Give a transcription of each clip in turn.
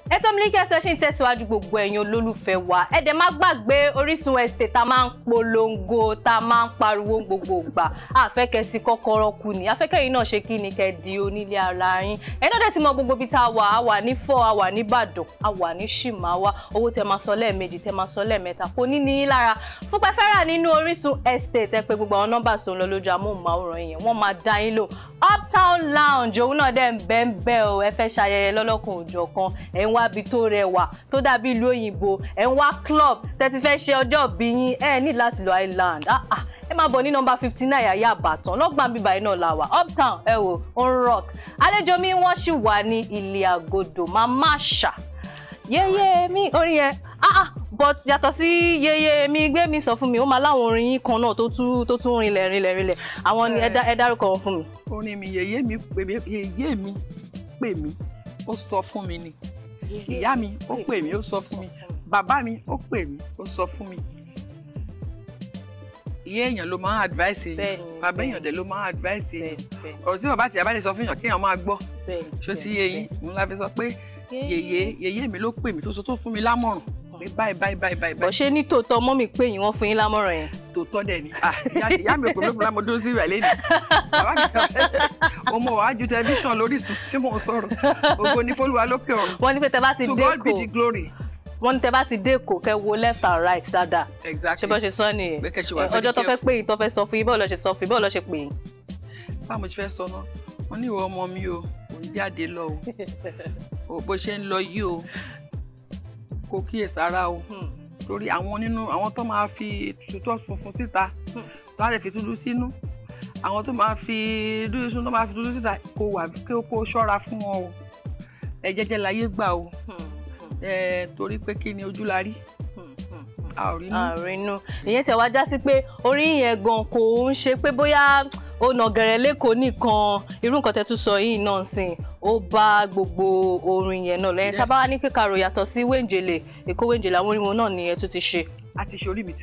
Ètò Miliki ṣe ń tẹ̀síwájú gbogbo ẹ̀yin olólùfẹ́ wa. Ẹ dẹ̀ má gbàgbé Orísun estate tá máa ń polongo, tá máa ń pariwo gbogbo ìgbà. A fẹ́ kẹ́ sí kọ́kọ́rọ́ kú ni. A fẹ́ kẹ́ yín náà ṣe kí ni kẹ́ di onílé ara yín. Ẹ náà dẹ̀ ti mọ gbogbo bí tá wà. A wà ní Fọ́, a wà ní Ìbàdàn, a wà ní Ṣìmáwá. Owó tẹ́ máa sọ lẹ́ẹ̀mejì, tẹ́ máa sọ lẹ́ẹ̀mẹ́ta. Kò ní ní lára. Fún pé fẹ́ rà nínú Orísun estate ẹ pé gbogbo àwọn nọ́mbà tó ń lọ lójú amóhùnmáwòrán yẹn. Wọ́n máa dá yín lò. Uptown Lounge òun náà dẹ̀ ń bẹ́ẹ̀ o. Ẹ fẹ́ ṣayẹyẹ lọ́lọ́kan òjọ̀kan. Ẹ ń wá bí tó rẹwà tó dàbí ìlú òyìnbó, ẹ ń wá club tẹ́ ti fẹ́ ṣe ọjọ́ bí yín, ẹ ní láti lọ Island. Ẹ máa bọ̀ ní nọ́mbà 59 Àyà Àbàtàn lọ́gbà bíbá iná la wà. Uptown ẹ wò on rock. Àlejò mi wọ́n sì wà ní ilé àgọ́dọ̀ Mama Sha. Yeye mi orin yẹn but yàtọ̀ sí yeye mi gbé mi sọ fún mi ó máa láwọn orin yín kan náà tó tún rinlẹ̀ àwọn ni ẹ dárúkọ wọn fún mi. Orin mi yeye mi pè mí ó sọ fún mi ni. Ìyá mi ó pè mí ó sọ fún mi, bàbá mi ó pè mí ó sọ fún mi. Ìyá èèyàn ló máa ń advice èèyàn, bàbá èèyàn dẹ̀ ló máa ń advice èèyàn. Ọ̀rọ̀ tí bàbá àti ìyá bá lè sọ fún èèyàn kéèyàn máa gbọ́. Ṣó ti yé yín? Mo la fi sọ pé yèyé mi ló pè mí tó fún mi lámọ̀ràn pé báyìí. Bọ̀ ṣé ní tòótọ́ mọ́mì pé yín wọ́n fún yín lámọ̀ràn yẹn? Tòótọ́ dẹ̀ ni. Ìyá mi ò pè mí lókun lámọ̀dún sí ìrẹ̀lẹ̀ ni. Bàbá mi kàn ọmọ wàá ju tẹlifíṣàn lórísun tí mò ń sọ̀rọ̀. Ògo ni f'Olúwa lókè ọ̀run. Wọ́n ní pé tẹ bá ti dé To God be the glory. Wọ́n ní tẹ bá ti dé Èkó kẹ́ wo left and right dáadáa. Exactly. Ṣé bó ṣe sọ nìyẹn? Ọjọ́ tó fẹ́ pè yín tó fẹ́ sọ fún yín bọ́ọ̀ lọ ṣe sọ fún yín bọ́ọ̀ lọ ṣe pè yín. Báwo ṣe fẹ́ sọ náà? Wọ́n ní ìwọ ọmọ mi o, ò ń jáde lọ o. Bó ṣe ń lọ yìí o, kò kíyèsára o. Torí àwọn tó máa fi tutọ́ funfun síta tó á lè fi dúdú sínú, àwọn tó máa fi dúdú sínú tó máa fi dúdú síta kó ṣọ́ra fún wọn o. Ẹ jẹ́jẹ́ láyé gbà o. Torí pé kí ni ojú la rí àrínú. Ìyẹn tí wá já sí pé orí yẹn gan kò ń ṣe pé bóyá ó nà gẹ̀rẹ̀ lẹ́kọ̀ọ́ nìkan irú nǹkan tẹ́ tún sọ yìí náà sìn ó bá gbogbo orin yẹn náà lẹ́yìn tá a bá wá ní kíkàrò yàtọ̀ sí wéǹjẹ̀lẹ̀ Èkó wéǹjẹ̀lẹ̀ àwọn orin wọn náà ni ẹ tún ti ṣe. A ti ṣe orí mi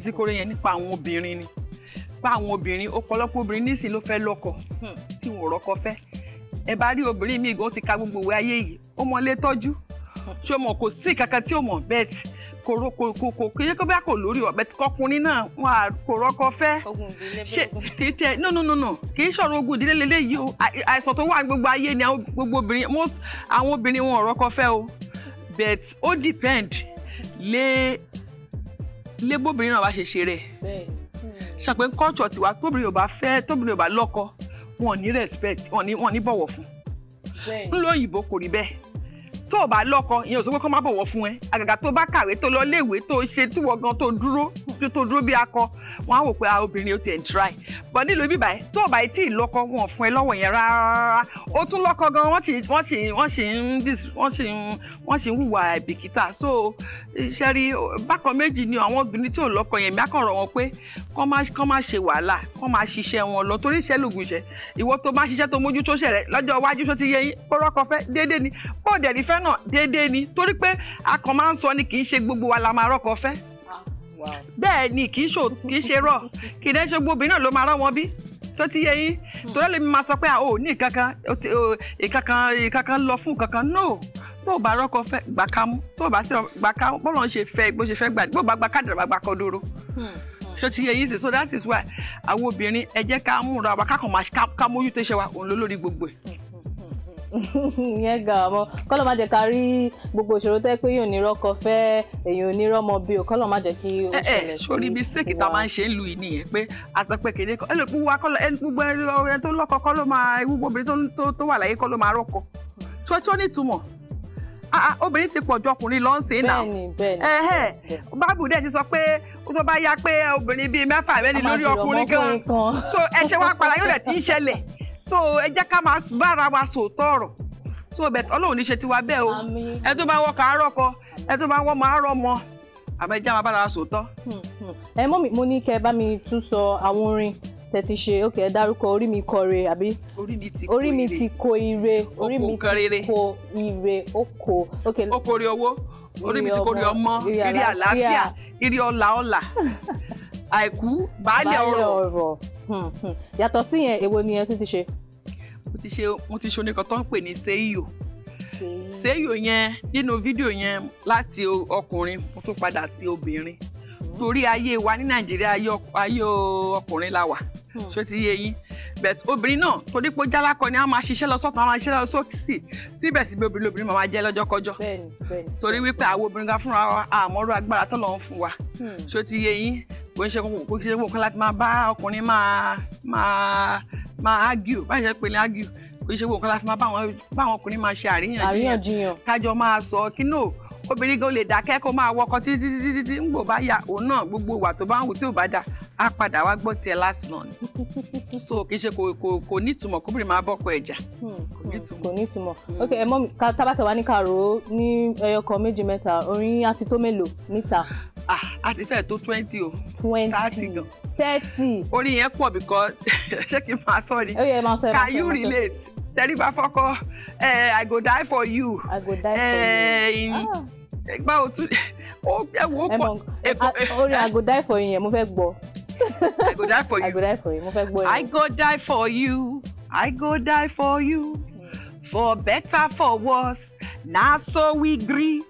ti kórè yẹn nípa àwọn obìnrin ni pa àwọn obìnrin ọ̀pọ̀lọpọ̀ obìnrin nísìn ló fẹ́ lọ́kọ tí wọn ò rọ́kọ fẹ́. Ẹ bá rí obìnrin míì gan ti ka gbogbo ìwé ayé yìí ó mọ lé tọ́jú ṣé o mọ̀ kò sí kankan tí o mọ̀ bẹ́ẹ̀ tí kò yẹ kó bá kò lórí ọ̀bẹ tí kọkùnrin náà wọn kò rọ́kọ fẹ́ ṣe kì í tẹ no kì í ṣọ̀rọ̀ ogun ìdílé lélẹ́yìí o àìsàn tó wà ní gbogbo ayé ni gbogbo obìnrin àwọn obìnrin wọn ò rọ́kọ fẹ́ o but ó depend lé bóbìnrin náà bá ṣe ṣe rẹ̀ ṣàpẹ́ culture tiwa tóbìnrin ò bá lọ́kọ wọn ò ní respect wọn ní bọ̀wọ̀ fún ńlọ òyìnbó kò rí bẹ́ẹ̀ tó o bá lọ́kọ ìyẹn ò sọ pé kó má bọ̀wọ̀ fún ẹ àgàgà tó bá kàwé tó lọ léèwé tó ṣe tí wọ́n gan tó dúró bí akọ wọn á wò pé obìnrin ó ti ẹ̀ ń try but nílùú bíbá ẹ tó o bá tí ì lọ́kọ wọn ò fún ẹ lọ́wọ́ yẹn rárá ó tún lọ́kọ gan wọ́n ṣì ń hùwà ìbìkítà so iṣẹ́ rí bákan méjì ni àwọn obìnrin tí ò lọ́kọ yẹn mi á kàn rọ̀ wọn pé kọ́ má ṣe wàhálà kọ́ má ṣiṣẹ́ wọn lọ torí iṣẹ́ lògùn iṣẹ́ ìwọ tó bá ṣiṣẹ́ tó mójú tó ṣẹ̀ rẹ̀ lọ́jọ́ iwájú tó ti yẹ yín kó rọ́kọ fẹ́ déédéé ni bó dẹ̀ ní fẹ́ náà déédéé ni torí pé a kàn máa ń sọ ni kì í ṣe gbogbo wa la máa rọ́kọ fẹ́ bẹ́ẹ̀ ni kì í ṣe rọ̀ kì í dẹ́ ṣe gbogbo obìnrin náà ló máa rọ́ wọn bí tó ti yẹ yín torí lèmi máa sọ pé ò ní ìkankan lọ fún kankan no tó o bá rọ́kọ fẹ́ gbàkámú tó o bá sí gbàkámú bọ́lá ń ṣe fẹ́ bó ṣe fẹ́ gbà bó o bá gba káàdì rẹ̀ bá kọ́ dúró tó ti yẹ yín sí so that is why àwọn obìnrin ẹ jẹ́ ká múra wa ká mójú tó ṣe wa òun ló lórí gbogbo ẹ̀. Ìyẹn ga ọmọ kọ́lọ́ má jẹ́ ká rí gbogbo ìṣòro tẹ́ pé èèyàn ò ní rọ́kọ fẹ́ èèyàn ò ní rọ́mọ bí o kọ́lọ́ má jẹ́ kí ó ṣẹlẹ̀ sí sórí mistake tá a máa ń ṣe ń lu ìní yẹn pé àtọ́pẹ́ kéde kan ẹlòmíràn wa kọ́lọ́ gbogbo ẹni tó lọ́kọ kọ́ ló máa gbogbo obìnrin tó wà láyé kọ́ ló máa rọ́kọ tó ní ìtumọ̀ obìnrin ti pọ̀ ju ọkùnrin lọ ń sìn náà báàbù dẹ̀ ti sọ pé tó bá yá pé obìnrin bíi mẹ́fà mẹ́rin lórí ọkùnrin kan so ẹ̀ṣẹ̀ wa padà yóò dẹ̀ ti ń ṣẹlẹ̀ so ẹ jẹ́ ká máa bára wa sòótọ́ ọ̀rọ̀ so bẹ́ẹ̀ Ọlọ́run ní ṣe tiwa bẹ́ẹ̀ o ẹ tó bá wọ́ ká rọ́kọ ẹ tó bá wọ́ máa rọ́mọ àmọ́ ẹ jẹ́ máa bára wa sòótọ́. Ẹ mọ́ mi mo ní kẹ́ ẹ bá mi tún sọ àwọn orin tẹ́ ti ṣe ẹ dárúkọ orí mi kọre àbí orí mi ti ko ire orí mi ti ko ire oko okòrè owó orí mi ti kórè ọmọ ire àlàáfíà ire ọlà àìkú baálé ọrọ̀. Yàtọ̀ sí yẹn èwo ni ẹ tún ti ṣe? Mo ti ṣe oníkan tó ń pè ní seiyo Seyo yẹn nínú fídíò yẹn láti ọkùnrin mo tún padà sí obìnrin. Torí ayé wa ní Nàìjíríà ayé ọkùnrin la wà. Ṣó ti yé yín. But obìnrin náà torí pé jálákọ ni a máa ṣiṣẹ́ lọ sọ́tún a máa ṣiṣẹ́ lọ sókè síbẹ̀síbẹ̀ obìnrin máa jẹ́ lọ́jọ́kọjọ́. Torí wípé àwọn obìnrin ga fúnra wa àmọ́rú agbára tó lọ ń fún wa. Ṣó ti yé yín. Kò ń ṣe kó kan láti máa bá ọkùnrin máa argue báyìí ṣe pé ní argue kò ń ṣe kó kan láti máa bá àwọn ọkùnrin máa ṣe àríyànjiyàn kájọ máa sọ kí no obìnrin gan lè dákẹ́ kó máa wọkọ títí ń gbò bá yà òun náà gbogbo ìwà tó bá ń wù tí ò bá dà á padà wá gbọ́ tiẹ̀ last month so kì í ṣe kò nítumọ̀ kóbìnrin máa bọ́kọ ẹ̀jà kò nítumọ̀. Ok ẹ mọ́ mi tábàtà wá ní kàró ní ẹyọkan méjì mẹ́ta orin àti tó mélòó níta. A ti fẹ́ tó 20 o 30 gan 30. orin yẹn pọ̀ because ṣé kí n máa sọ ni. Ó yẹ máa sọ ẹ máa sọ. Can you relate? Tẹ́lifà fọ́kọ́ I go die for you. I go die for you. Ẹgbẹ́ òtún ẹ wo pọ̀. Orin I go die for you yẹn mo fẹ́ gbọ́. I go die for you. I go die for you mo fẹ́ gbọ́ yẹn. I go die for you. I go die for you. For better for worse. Na so we gree.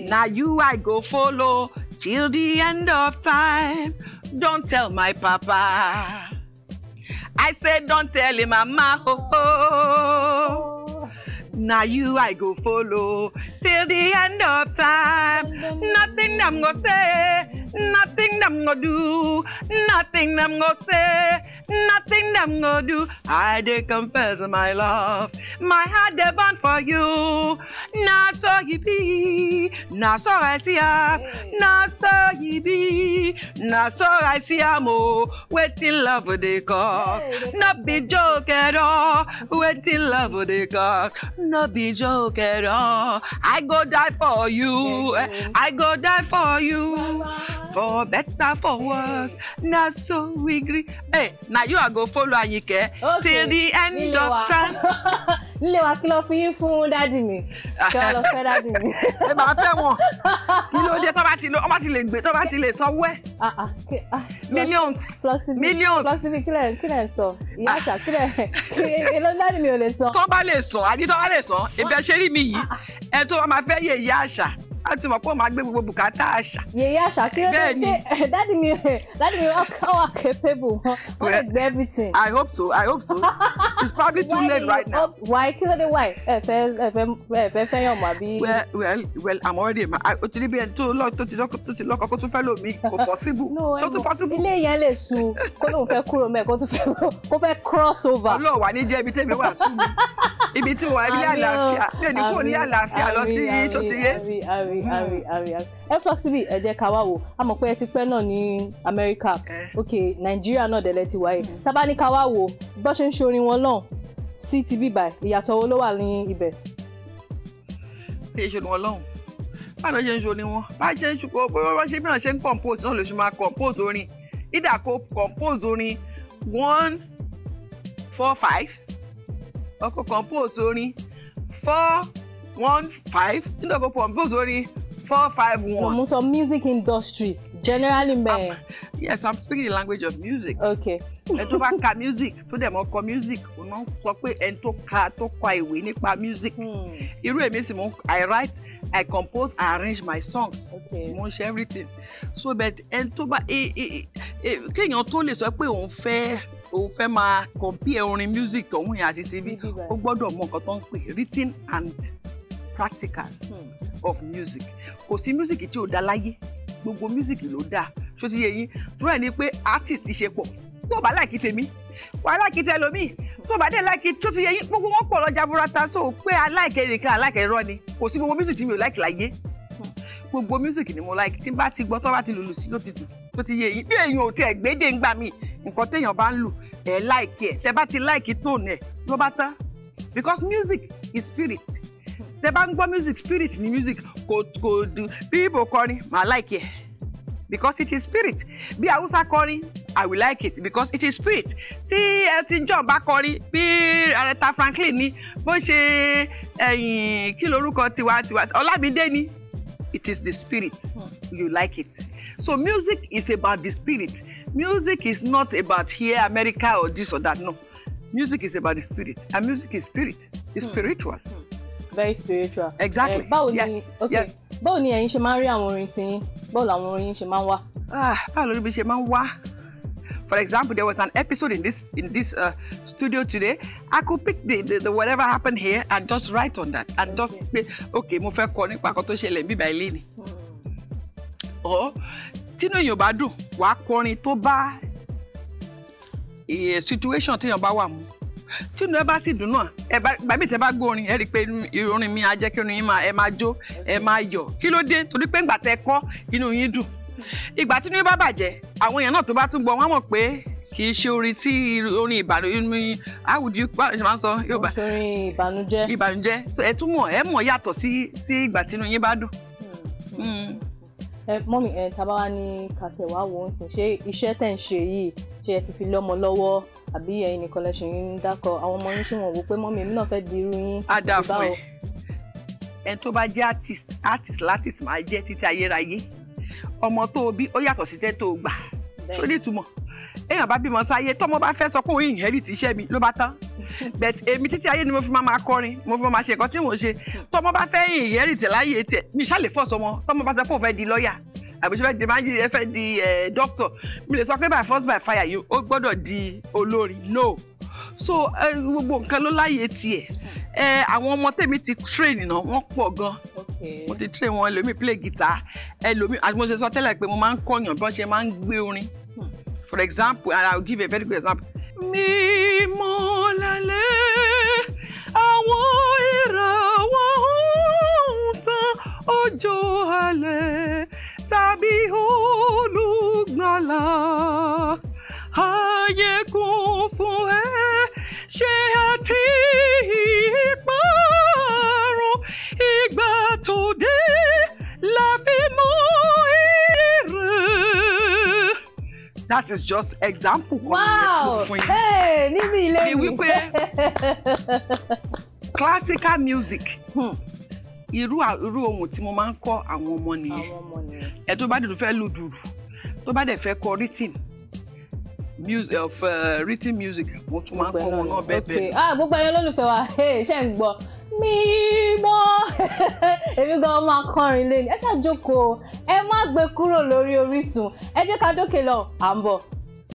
Na you I go follow till the end of time. Don't tell my papa. I said don't tell him mama. Now you I go follow till the end of time. Nothing I'm gonna say, nothing I'm gonna do, nothing I'm gonna say, nothing I'm gonna do. I did confess my love, my heart they burn for you. Now so you be, now so I see her. Now so you be, now so I see her more. Waiting love for the cause, not be joke at all. Waiting love for the cause. No be joke at all. I go die for you. I go die for you. For better, for worse. Now so we agree. Hey, now you are go follow Ayinke till the end of time. Nílé wa kí ló fi yín fún dádì mi. Kí wọ́n lọ fẹ́ dádì mi. Ẹ máa fẹ́ wọn. Kí ló dé tó bá ti lè gbé tó bá ti lè sanwó ẹ̀. Millions. Fluxy kí lẹ̀ ń sọ? Ìyá àṣà kí lẹ̀ dádì mi ò lè sọ. Tó bá lè sọ, àdí tó bá lè sọ, ebi ẹ ṣe rí mi yìí. Ẹ tó máa fẹ́ yẹ ìyá àṣà. A ti mọ̀ pé ó máa gbé gbogbo bùkátà àṣà. Yèyé àṣà kí ló dé ṣe dádì mi wà capable wọ́n lè gbé everything. I hope so. It's probably too late right now. Why kí ló dé why? Ẹ fẹ́ fẹ́yàn mọ́ àbí. Well I'm already o ti rí bí ẹni tó ti lọ́kọ kó tún fẹ́ lò mí kò possible. Ṣé ó tún possible? Ilé yẹn lè su kó lóun fẹ́ kúrò mẹ́ kó fẹ́ cross over. Ọlọ́run wà ní jẹ́ ibi tẹ́mi wà sùn mi. Ibi tí wọ́n ní àlàáfíà lẹ́ni kò ní àlàáfíà lọ sí ṣòtìyé. Ẹ Fluxy ẹ jẹ́ ká wá wò a mọ̀ pé ẹ ti pẹ́ náà ní Amẹ́ríkà ok Nàìjíríà náà dẹ̀lẹ́ ti wáyé tábà ní ká wá wò bó ṣe ń ṣorin wọn náà sí ti bíbà ìyàtọ̀ wo ló wà ní ibẹ̀. Bí ṣe wọn lọ́hùn bá lọ ṣe ń ṣorin wọn bá ṣe ń ṣùkọ́ bó ṣe bí wọ́n ṣe ń compose náà ló ṣe máa compose orin ìdá kó compose orin 1 4 5 ọkọ̀ compose orin 4 1 5 nígbà kó compose orin 4 5 1. Mo sọ music industry generally man. Yes, I'm speaking the language of music. Okay. Ẹ tó bá ka music tó dẹ̀ mọ́ kọ music òun náà sọ pé ẹni tó kọ ìwé nípa music. Irú èmi sì I write, I compose, I arrange my songs. Okay. Mo ń ṣe everything. So but ẹni tó bá kéèyàn tó lè sọ pé òun fẹ́ máa compare orin music tọ̀hún yẹn àti síbí ó gbọ́dọ̀ mọ nǹkan tó ń pè written and practical of music. Kò sí music tí ò dá láyé gbogbo music ló dá ṣó ti yé yín tó rẹ̀ ni pé artist ṣe pọ̀ tó bá láìkí tèmi wà láìkí tẹlòmíì tó bá dé láìkí tó ti yé yín gbogbo wọn pọ̀ lọ jaburata so pé aláìkẹ́ nìkan aláìkẹ́ irọ́ ni kò sí gbogbo music tí mi ò láìkí láyé gbogbo music ni mo like tí n bá ti gbọ́ tó bá ti lùlù sí ló ti dùn tó ti yé yín bí èèyàn ò tiẹ̀ gbédè ń gbà mí nǹkan téèyàn bá ń lù ẹ̀ láìkí ẹ̀ tẹ́ bá ti láìkí tóònù ẹ̀ ló bá tán because music is spirit tẹ́ bá ń gbọ́ music spirit ni music kò dùn bí ibo kọrin màá like ẹ̀ because it is spirit bí Hausa kọrin I will like it because it is spirit tí Elton John bá kọrin bí Aretha Franklin ni bó ṣe kí lorúkọ tiwa Ọlámídé ni it is the spirit you like it so music is about the spirit music is not about here America or this or that no music is about the spirit and music is spirit it's spiritual. very spiritual. Exactly. Báwo ni okay. Báwo ni ẹ̀yin ṣe máa ń rí àwọn orin tiyín? Báwo làwọn orin yín ṣe máa ń wá? Báwo lórí mi ṣe máa ń wá? For example, there was an episode in this studio today. I could pick the whatever happened here and just write on that and just say, okay, mo fẹ́ kọ nípa kan tó ṣẹlẹ̀ níbí báyìí ni. Or tínú èèyàn bá dùn, wàá kọrin tó bá situation téèyàn bá wà mú. Tínú ẹ bá sì dùn náà, bàbí tẹ́ bá gbọ́ orin, ẹ rí pé orin mi á jẹ́ kí orin yín ẹ máa jó, ẹ máa yọ̀. Kí ló dé? Torí pé ńgbà tẹ́ kọ, inú yín dùn. Ìgbà tí inú bá bàjẹ́, àwọn èèyàn náà tó bá tún gbọ́ wọ́n mọ̀ pé kì í ṣe orin tí orin ìbànújẹ́ how would you ṣe máa ń sọ Yorùbá? Orin ìbànújẹ́. Ìbànújẹ́. So ẹ tún mọ̀ yàtọ̀ sí ìgbà tí inú yín bá dùn. Mọ́mì tá bá wá ní kàtẹ́ wá wò ó sìn, ṣé iṣẹ́ tẹ̀ ń ṣe yìí ṣé ẹ ti fi lọ́mọ lọ́wọ́ àbí ẹ̀yin nìkan lẹ ṣì ń dákọ̀ àwọn ọmọ yín ṣé wọ́n wò pé mọ́mì èmi náà fẹ́ di irú yín? Á dà fún ẹ. Ẹni tó bá jẹ́ artist máa jẹ́ títí ayérayé. Ọmọ tó bí ó yàtọ̀ sí tẹ́ tó gbà. Ṣó ní ìtumọ̀? Èèyàn bá bímọ sáyé tọ́mọ bá fẹ́ sọ pé òun inherit iṣẹ́ mi ló bá tán. But èmi títí ayé ni mo fi máa kọrin, mo fi máa ṣe nǹkan tí mò ń ṣe. Tọ́mọ bá fẹ́ inherit láyé tiẹ̀, mi ṣá lè fọ́ọ̀sì ọmọ. Tọ́mọ bá sọ pé òun fẹ́ di lọ́ọ̀yà àbí ṣe fẹ́ di doctor. Mi lè sọ pé by force by fire yìí ó gbọ́dọ̀ di olórí. No. So gbogbo nǹkan ló láyé tiẹ̀. Àwọn ọmọ tèmi ti train náà wọ́n pọ̀ gan. Mo ti train wọn, ẹlòmíì play guitar, ẹlòmíì àti mo ṣe sọ tẹ́lẹ̀ pé mo máa ń kọ́yàn bí wọ́n ṣe máa ń gbé orin. For example, and I'll give a very good example. Mímọ́ lálẹ́ àwọn ìràwọ̀ ń tàn òjò alẹ́ tàbí olùgbàlà ayé kún fún ẹ ṣe àti ìparun ìgbà tó dé la fi mọ ire. That is just example. Wow! Hey, níbi ilé mi. Wípé classical music. Irú ohun tí mo máa ń kọ́ àwọn ọmọ nìyẹn. Ẹ tó bá dẹ̀ tó fẹ́ lu dùrù, tó bá dẹ̀ fẹ́ kọ written music, mo tún máa ń kọ́ wọn náà bẹ́ẹ̀ bẹ́ẹ̀. Gbogbo ẹ̀yin olólùfẹ́ wa, ṣé ń gbọ́? Mímọ́ èmi gan máa kọrin lé ní ẹ ṣáà jókòó ẹ má gbé kúrò lórí Orísun ẹ jẹ́ ká dókè lọ à ń bọ̀.